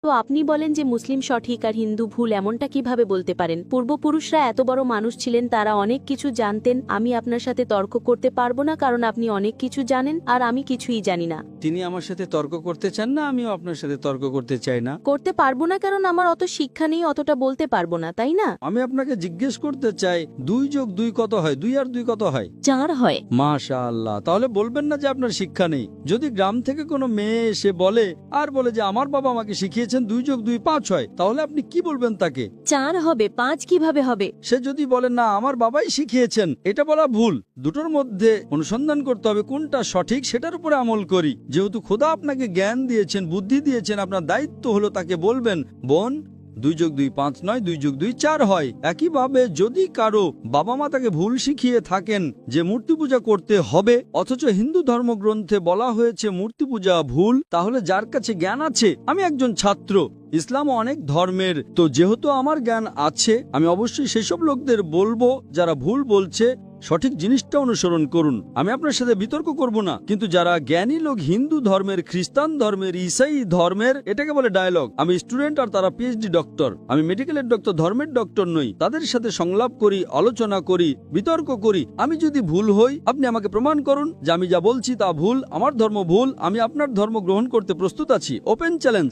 তো আপনি বলেন যে মুসলিম সঠিক আর হিন্দু ভুল, এমনটা কিভাবে বলতে পারেন? পূর্বপুরুষরা এত বড় মানুষ ছিলেন, তারা অনেক কিছু জানতেন। আমি আপনার সাথে তর্ক করতে পারবো না, কারণ আপনি অনেক কিছু জানেন আর আমি কিছুই জানি না। তিনি আমার সাথে তর্ক করতে চান না, আমিও আপনার সাথে তর্ক করতে চাই না। করতে পারবো না কারণ আমার অত শিক্ষা নেই, অতটা বলতে পারবো না, তাই না? আমি আপনাকে জিজ্ঞেস করতে চাই 2 যোগ 2 কত হয়? 2 আর 2 কত হয়? 4 হয়। মাশাআল্লাহ। তাহলে বলবেন না যে আপনার শিক্ষা নেই। যদি গ্রাম থেকে কোনো মেয়ে এসে বলে যে আমার বাবা আমাকে শিখিয়েছেন 2 যোগ 2 5 হয়, তাহলে আপনি কি বলবেন তাকে? 4 হবে, 5 কিভাবে হবে? সে যদি বলেন না আমার বাবাই শিখিয়েছেন, এটা বলা ভুল। দুটোর মধ্যে অনুসন্ধান করতে হবে কোনটা সঠিক, সেটার উপরে আমল করি। যেহেতু খোদা আপনাকে জ্ঞান দিয়েছেন, বুদ্ধি দিয়েছেন, আপনার দায়িত্ব হলো তাকে বলবেন, বোন 2 যোগ 2 5 নয়, 2 যোগ 2 4 হয়। একইভাবে যদি কারো বাবা মা তাকে ভুল শিখিয়ে থাকেন যে মূর্তি পূজা করতে হবে, অথচ হিন্দু ধর্মগ্রন্থে বলা হয়েছে মূর্তি পূজা ভুল, তাহলে যার কাছে জ্ঞান আছে, আমি একজন ছাত্র, ইসলাম অনেক ধর্মের, তো যেহেতু আমার জ্ঞান আছে, আমি অবশ্যই সেসব লোকদের বলবো যারা ভুল বলছে সঠিক জিনিসটা অনুসরণ করুন। আমি আপনার সাথে বিতর্ক করব না, কিন্তু যারা জ্ঞানী লোক হিন্দু ধর্মের, খ্রিস্টান ধর্মের, ঈসাই ধর্মের, এটাকে বলে ডায়ালগ। আমি স্টুডেন্ট আর তারা পিএইচডি ডক্টর। আমি মেডিকেলের ডক্টর, ধর্মের ডক্টর নই। তাদের সাথে সংলাপ করি, আলোচনা করি, বিতর্ক করি। আমি যদি ভুল হই, আপনি আমাকে প্রমাণ করুন যে আমি যা বলছি তা ভুল, আমার ধর্ম ভুল, আমি আপনার ধর্ম গ্রহণ করতে প্রস্তুত আছি। Open challenge.